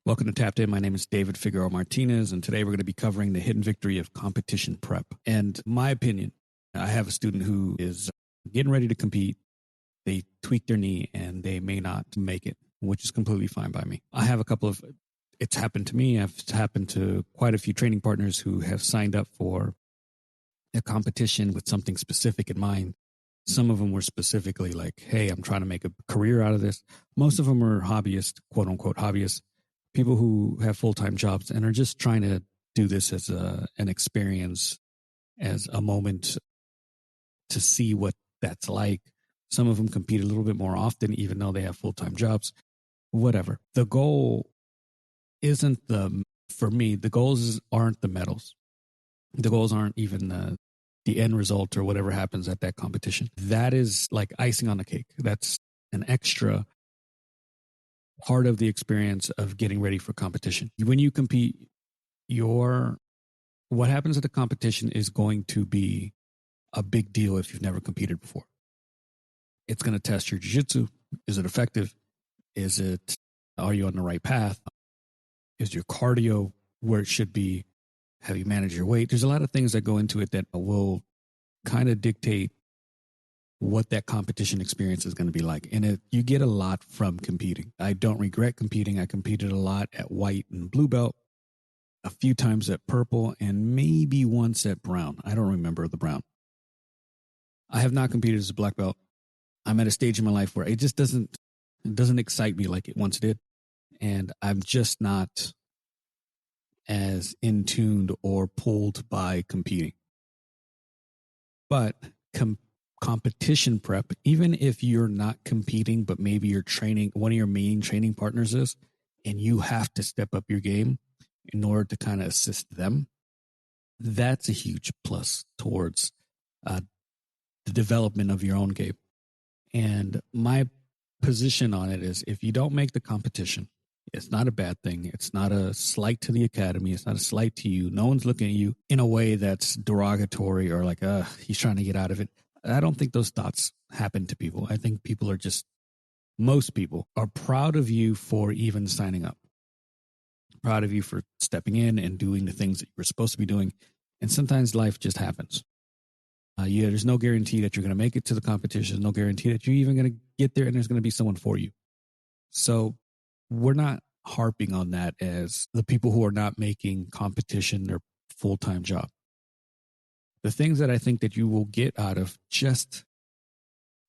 Welcome to Tapped In. My name is David Figueroa-Martinez, and today we're going to be covering the hidden victory of competition prep. And my opinion, I have a student who is getting ready to compete. They tweak their knee and they may not make it, which is completely fine by me. I have it's happened to me. It's happened to quite a few training partners who have signed up for a competition with something specific in mind. Some of them were specifically like, hey, I'm trying to make a career out of this. Most of them are hobbyists, quote unquote hobbyists, people who have full-time jobs and are just trying to do this as an experience, as a moment to see what that's like. Some of them compete a little bit more often, even though they have full-time jobs, whatever. The goal isn't for me, the goals aren't the medals. The goals aren't even the end result or whatever happens at that competition. That is like icing on the cake. That's an extra part of the experience of getting ready for competition. When you compete, what happens at the competition is going to be a big deal if you've never competed before. It's going to test your jiu-jitsu. Is it effective? Are you on the right path? Is your cardio where it should be? Have you managed your weight? There's a lot of things that go into it that will kind of dictate what that competition experience is going to be like. And you get a lot from competing. I don't regret competing. I competed a lot at white and blue belt, a few times at purple, and maybe once at brown. I don't remember the brown. I have not competed as a black belt. I'm at a stage in my life where it just doesn't excite me like it once did. And I'm just not as in tuned or pulled by competing. But competition prep, even if you're not competing, but maybe you're training, one of your main training partners is, and you have to step up your game in order to kind of assist them, that's a huge plus towards the development of your own game. And my position on it is, if you don't make the competition, it's not a bad thing. It's not a slight to the academy. It's not a slight to you. No one's looking at you in a way that's derogatory or like, he's trying to get out of it. I don't think those thoughts happen to people. I think most people are proud of you for even signing up, proud of you for stepping in and doing the things that you were supposed to be doing. And sometimes life just happens. There's no guarantee that you're going to make it to the competition. No guarantee that you're even going to get there and there's going to be someone for you. So we're not harping on that as the people who are not making competition their full-time job. The things that I think that you will get out of just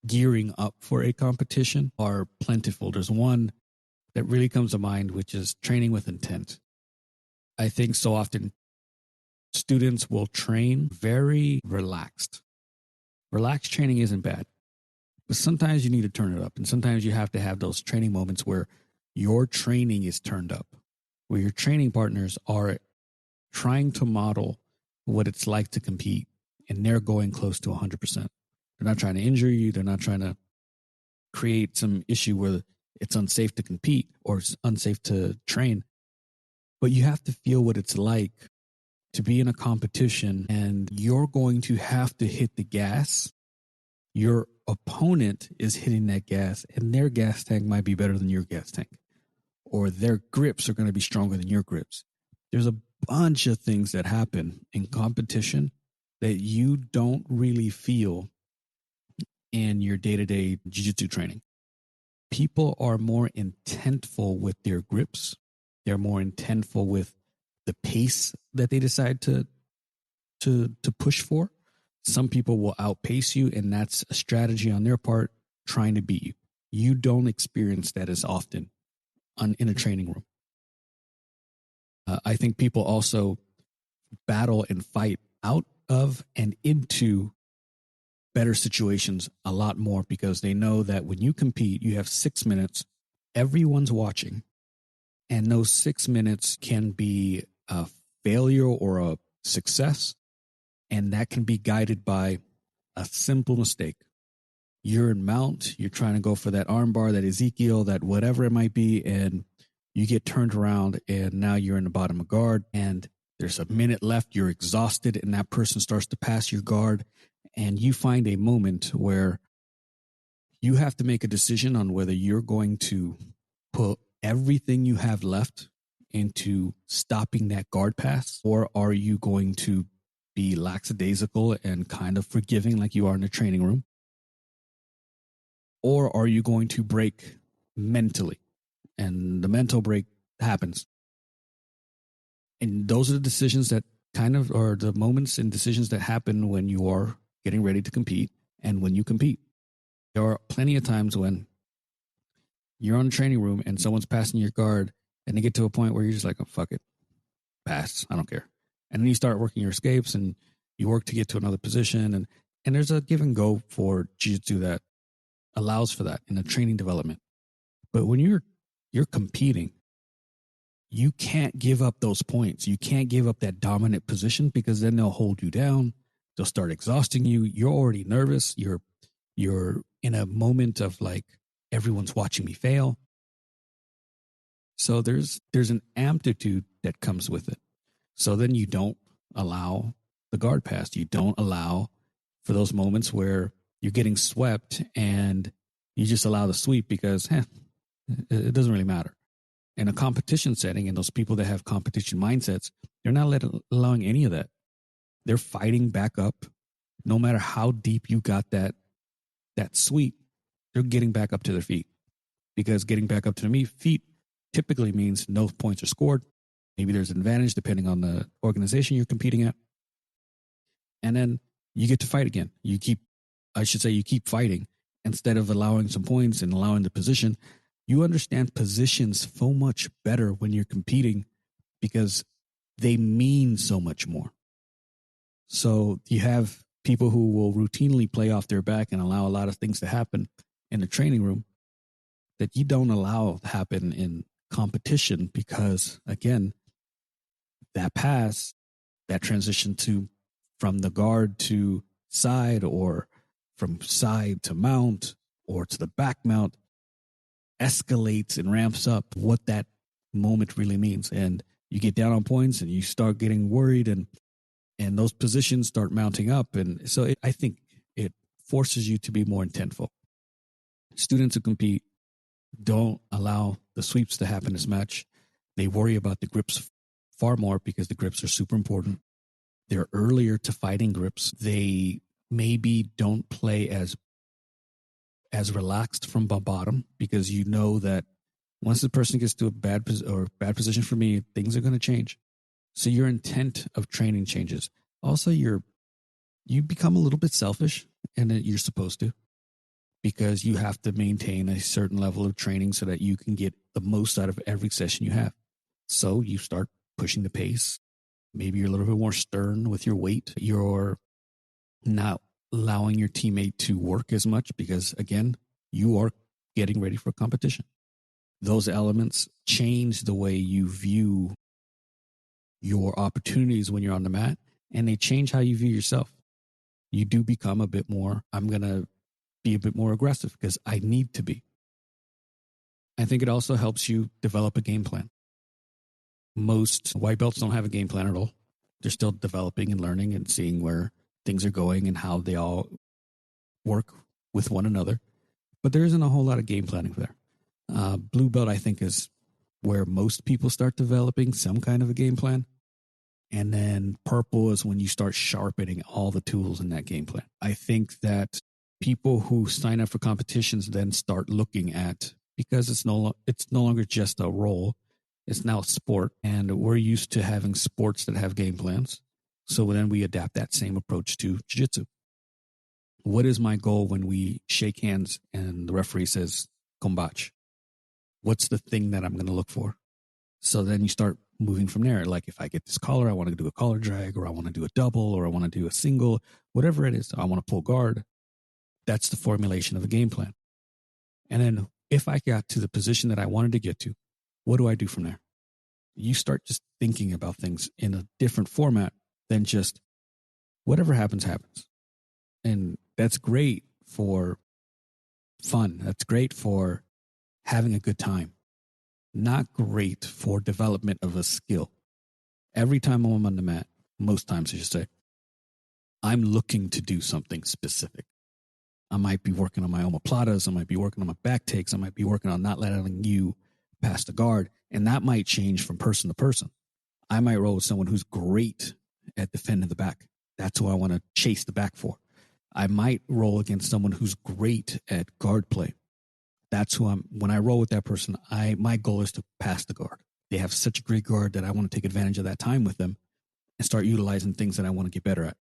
gearing up for a competition are plentiful. There's one that really comes to mind, which is training with intent. I think so often students will train very relaxed. Relaxed training isn't bad, but sometimes you need to turn it up. And sometimes you have to have those training moments where your training is turned up, where your training partners are trying to model what it's like to compete, and they're going close to 100%. They're not trying to injure you. They're not trying to create some issue where it's unsafe to compete or it's unsafe to train. But you have to feel what it's like to be in a competition, and you're going to have to hit the gas. Your opponent is hitting that gas, and their gas tank might be better than your gas tank, or their grips are going to be stronger than your grips. There's a bunch of things that happen in competition that you don't really feel in your day-to-day jiu-jitsu training. People are more intentful with their grips. They're more intentful with the pace that they decide to push for. Some people will outpace you, and that's a strategy on their part trying to beat you. You don't experience that as often in a training room. I think people also battle and fight out of and into better situations a lot more because they know that when you compete, you have 6 minutes, everyone's watching, and those 6 minutes can be a failure or a success, and that can be guided by a simple mistake. You're in mount, you're trying to go for that arm bar, that Ezekiel, that whatever it might be, and you get turned around, and now you're in the bottom of guard, and there's a minute left, you're exhausted, and that person starts to pass your guard, and you find a moment where you have to make a decision on whether you're going to put everything you have left into stopping that guard pass? Or are you going to be lackadaisical and kind of forgiving like you are in the training room? Or are you going to break mentally? And the mental break happens. And those are the decisions that are the moments and decisions that happen when you are getting ready to compete and when you compete. There are plenty of times when you're on a training room and someone's passing your guard and they get to a point where you're just like, oh, fuck it, pass, I don't care. And then you start working your escapes and you work to get to another position. And there's a give and go for jiu-jitsu that allows for that in a training development. But when you're competing, you can't give up those points. You can't give up that dominant position because then they'll hold you down. They'll start exhausting you. You're already nervous. You're in a moment of like, everyone's watching me fail. So there's an amplitude that comes with it. So then you don't allow the guard pass. You don't allow for those moments where you're getting swept and you just allow the sweep because it doesn't really matter. In a competition setting, and those people that have competition mindsets, they're not allowing any of that. They're fighting back up. No matter how deep you got that sweep, they're getting back up to their feet. Because getting back up to their feet typically means no points are scored. Maybe there's an advantage depending on the organization you're competing at. And then you get to fight again. You keep fighting instead of allowing some points and allowing the position. You understand positions so much better when you're competing because they mean so much more. So you have people who will routinely play off their back and allow a lot of things to happen in the training room that you don't allow happen in competition because, again, that pass, that transition from the guard to side or from side to mount or to the back mount escalates and ramps up what that moment really means. And you get down on points and you start getting worried and those positions start mounting up. And so I think it forces you to be more intentful. Students who compete don't allow the sweeps to happen as much. They worry about the grips far more because the grips are super important. They're earlier to fighting grips. They maybe don't play as relaxed from the bottom because you know that once the person gets to a bad position for me, things are going to change. So your intent of training changes. Also, you become a little bit selfish, and you're supposed to, because you have to maintain a certain level of training so that you can get the most out of every session you have. So you start pushing the pace. Maybe you're a little bit more stern with your weight. You're not allowing your teammate to work as much because, again, you are getting ready for competition. Those elements change the way you view your opportunities when you're on the mat, and they change how you view yourself. You do become a bit more, I'm going to be a bit more aggressive because I need to be. I think it also helps you develop a game plan. Most white belts don't have a game plan at all. They're still developing and learning and seeing where things are going and how they all work with one another. But there isn't a whole lot of game planning there. Blue belt, I think, is where most people start developing some kind of a game plan. And then purple is when you start sharpening all the tools in that game plan. I think that people who sign up for competitions then start looking at, because it's no longer just a role, it's now a sport. And we're used to having sports that have game plans. So then we adapt that same approach to jiu-jitsu. What is my goal when we shake hands and the referee says, combate? What's the thing that I'm going to look for? So then you start moving from there. Like if I get this collar, I want to do a collar drag, or I want to do a double, or I want to do a single, whatever it is. I want to pull guard. That's the formulation of a game plan. And then if I got to the position that I wanted to get to, what do I do from there? You start just thinking about things in a different format than just whatever happens, happens. And that's great for fun. That's great for having a good time. Not great for development of a skill. Every time I'm on the mat, most times I should say, I'm looking to do something specific. I might be working on my omoplatas. I might be working on my back takes. I might be working on not letting you pass the guard. And that might change from person to person. I might roll with someone who's great at defending the back. That's who I want to chase the back for. I might roll against someone who's great at guard play. That's who when I roll with that person, my goal is to pass the guard. They have such a great guard that I want to take advantage of that time with them and start utilizing things that I want to get better at.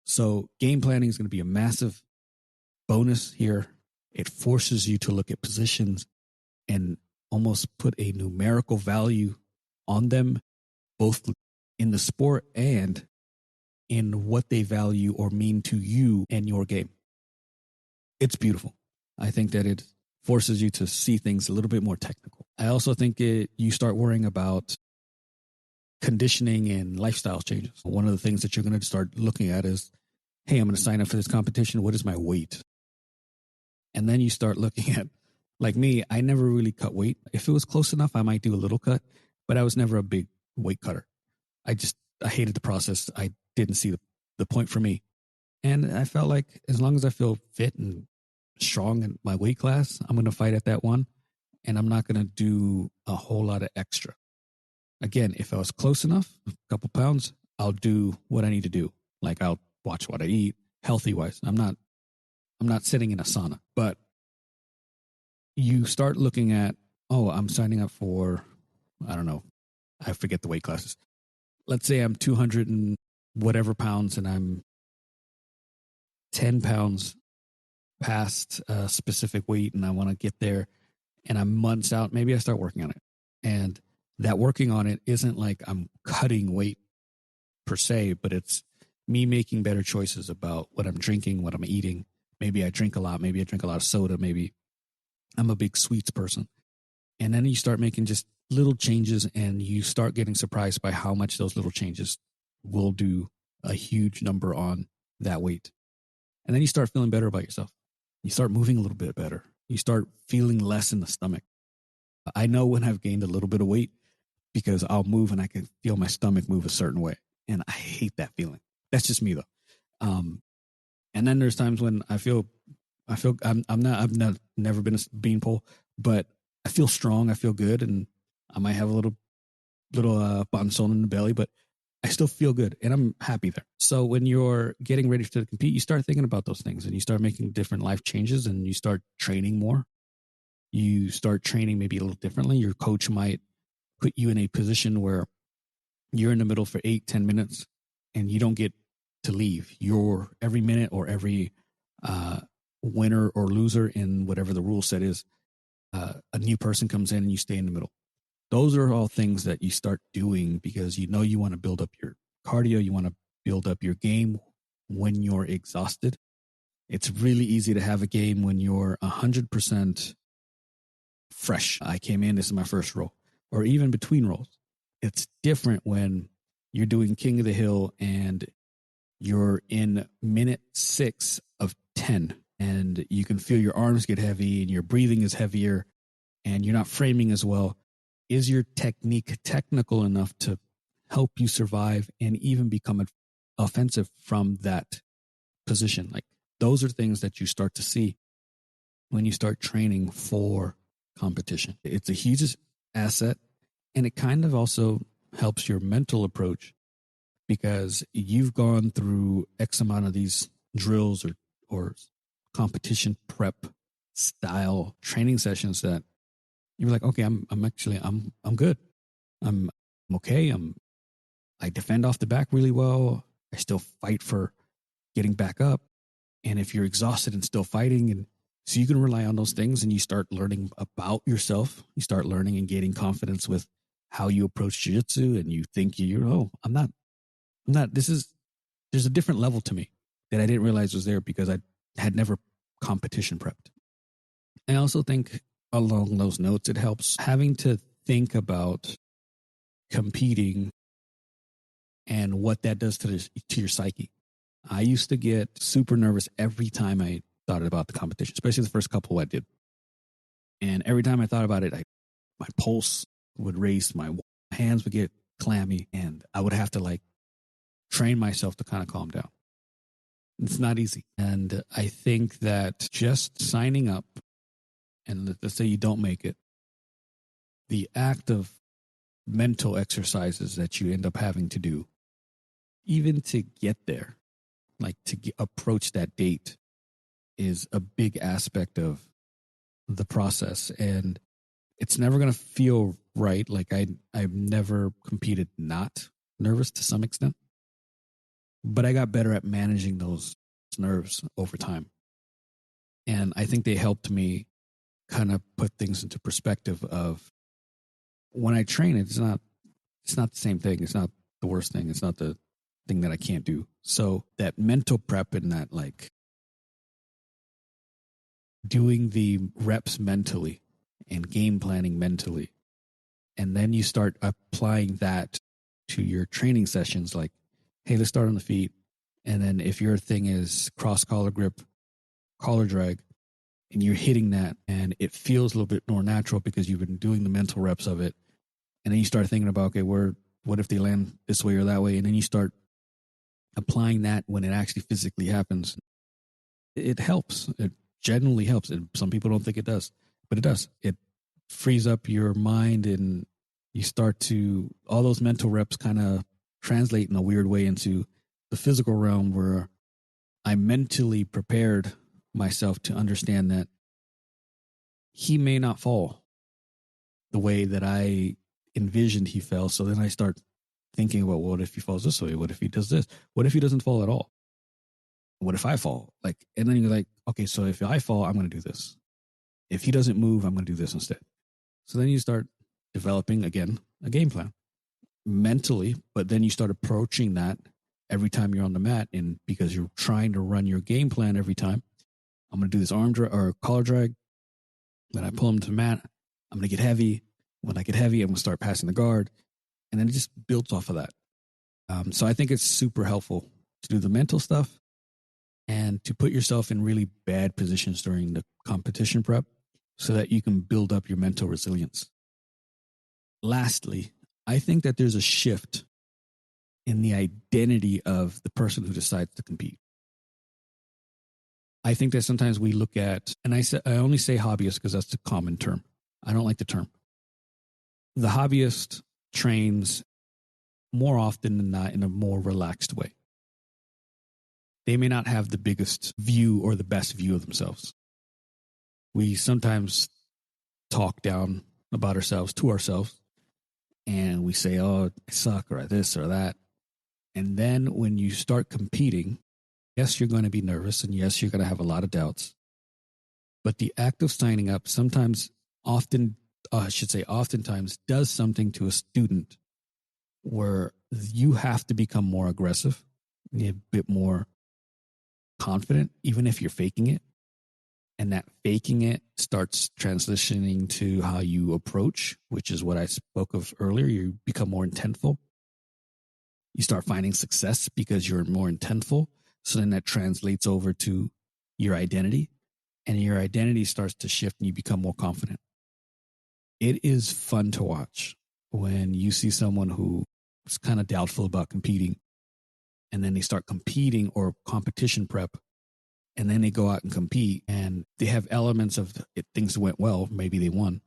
So game planning is going to be a massive bonus here. It forces you to look at positions and almost put a numerical value on them, both in the sport and in what they value or mean to you and your game. It's beautiful. I think that it forces you to see things a little bit more technical. I also think you start worrying about conditioning and lifestyle changes. One of the things that you're going to start looking at is, hey, I'm going to sign up for this competition. What is my weight? And then you start looking at, like me, I never really cut weight. If it was close enough, I might do a little cut, but I was never a big weight cutter. I hated the process. I didn't see the point for me. And I felt like as long as I feel fit and strong in my weight class, I'm going to fight at that one. And I'm not going to do a whole lot of extra. Again, if I was close enough, a couple pounds, I'll do what I need to do. Like I'll watch what I eat healthy wise. I'm not sitting in a sauna, but you start looking at, oh, I'm signing up for, I don't know, I forget the weight classes. Let's say I'm 200 and whatever pounds and I'm 10 pounds past a specific weight and I want to get there and I'm months out. Maybe I start working on it. And that working on it isn't like I'm cutting weight per se, but it's me making better choices about what I'm drinking, what I'm eating. Maybe I drink a lot. Maybe I drink a lot of soda. Maybe I'm a big sweets person. And then you start making just little changes and you start getting surprised by how much those little changes will do a huge number on that weight. And then you start feeling better about yourself. You start moving a little bit better. You start feeling less in the stomach. I know when I've gained a little bit of weight because I'll move and I can feel my stomach move a certain way. And I hate that feeling. That's just me though. And then there's times when I've never been a beanpole, but I feel strong. I feel good. And I might have a little panzón in the belly, but I still feel good and I'm happy there. So when you're getting ready to compete, you start thinking about those things and you start making different life changes and you start training more. You start training maybe a little differently. Your coach might put you in a position where you're in the middle for 8-10 minutes and you don't get to leave. You're every minute or every winner or loser in whatever the rule set is, a new person comes in and you stay in the middle. Those are all things that you start doing because you know you want to build up your cardio. You want to build up your game when you're exhausted. It's really easy to have a game when you're 100% fresh. I came in, this is my first roll, or even between rolls. It's different when you're doing King of the Hill and you're in minute 6 of 10 and you can feel your arms get heavy and your breathing is heavier and you're not framing as well. Is your technique technical enough to help you survive and even become offensive from that position? Like those are things that you start to see when you start training for competition. It's a huge asset and it kind of also helps your mental approach because you've gone through X amount of these drills or competition prep style training sessions that you're like, okay, I'm good. I'm okay. I defend off the back really well. I still fight for getting back up. And if you're exhausted and still fighting, and so you can rely on those things and you start learning about yourself. You start learning and gaining confidence with how you approach jiu-jitsu and you think I'm not, there's a different level to me that I didn't realize was there because I had never competition prepped. I also think along those notes, it helps having to think about competing and what that does to your psyche. I used to get super nervous every time I thought about the competition, especially the first couple I did. And every time I thought about it, my pulse would race, my hands would get clammy, and I would have to train myself to kind of calm down. It's not easy. And I think that just signing up and let's say you don't make it, the act of mental exercises that you end up having to do, even to get there, like approach that date, is a big aspect of the process. And it's never going to feel right. Like I've never competed not nervous to some extent, but I got better at managing those nerves over time. And I think they helped me kind of put things into perspective of when I train, it's not the same thing. It's not the worst thing. It's not the thing that I can't do. So that mental prep and that like doing the reps mentally and game planning mentally. And then you start applying that to your training sessions. Like, hey, let's start on the feet. And then if your thing is cross collar grip, collar drag, and you're hitting that and it feels a little bit more natural because you've been doing the mental reps of it. And then you start thinking about, okay, what if they land this way or that way? And then you start applying that when it actually physically happens. It helps. It generally helps. And some people don't think it does, but it does. It frees up your mind and you start to, all those mental reps kind of translate in a weird way into the physical realm where I mentally prepared myself to understand that he may not fall the way that I envisioned he fell. So then I start thinking about, what if he falls this way? What if he does this? What if he doesn't fall at all? What if I fall? Like, and then you're like, okay, so if I fall, I'm going to do this. If he doesn't move, I'm going to do this instead. So then you start developing, again, a game plan mentally, but then you start approaching that every time you're on the mat. And because you're trying to run your game plan every time, I'm going to do this arm drag or collar drag. When I pull him to the mat, I'm going to get heavy. When I get heavy, I'm going to start passing the guard. And then it just builds off of that. So I think it's super helpful to do the mental stuff and to put yourself in really bad positions during the competition prep so that you can build up your mental resilience. Lastly, I think that there's a shift in the identity of the person who decides to compete. I think that sometimes we look at, and I only say hobbyist because that's the common term. I don't like the term. The hobbyist trains more often than not in a more relaxed way. They may not have the biggest view or the best view of themselves. We sometimes talk down about ourselves to ourselves and we say, oh, I suck or this or that. And then when you start competing, yes, you're going to be nervous and yes, you're going to have a lot of doubts. But the act of signing up oftentimes does something to a student where you have to become more aggressive, a bit more confident, even if you're faking it. And that faking it starts transitioning to how you approach, which is what I spoke of earlier. You become more intentful. You start finding success because you're more intentful. So then that translates over to your identity, and your identity starts to shift and you become more confident. It is fun to watch when you see someone who is kind of doubtful about competing and then they start competing or competition prep and then they go out and compete and they have elements of things went well. Maybe they won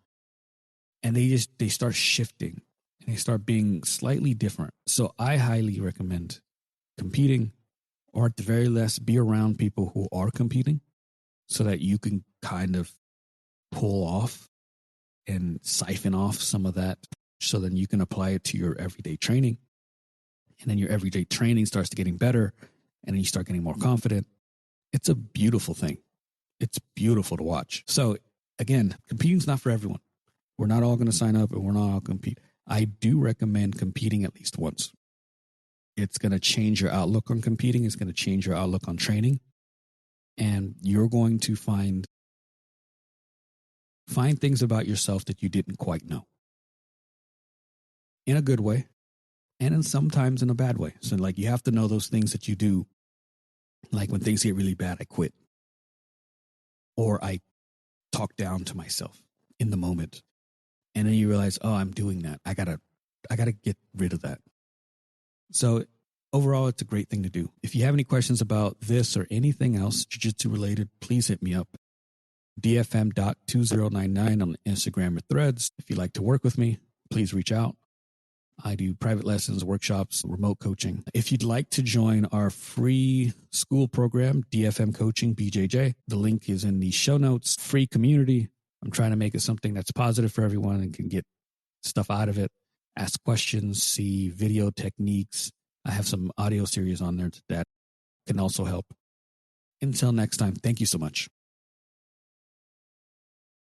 and they start shifting and they start being slightly different. So I highly recommend competing, or at the very least be around people who are competing so that you can kind of pull off and siphon off some of that so then you can apply it to your everyday training. And then your everyday training starts to getting better and then you start getting more confident. It's a beautiful thing. It's beautiful to watch. So again, competing's not for everyone. We're not all going to sign up and we're not all compete. I do recommend competing at least once. It's going to change your outlook on competing. It's going to change your outlook on training. And you're going to find things about yourself that you didn't quite know. In a good way, and sometimes in a bad way. So like you have to know those things that you do. Like when things get really bad, I quit. Or I talk down to myself in the moment. And then you realize, oh, I'm doing that. I gotta get rid of that. So overall, it's a great thing to do. If you have any questions about this or anything else jiu-jitsu related, please hit me up. DFM.2099 on Instagram or Threads. If you'd like to work with me, please reach out. I do private lessons, workshops, remote coaching. If you'd like to join our free school program, DFM Coaching, BJJ, the link is in the show notes. Free community. I'm trying to make it something that's positive for everyone and can get stuff out of it. Ask questions, see video techniques. I have some audio series on there that can also help. Until next time, thank you so much.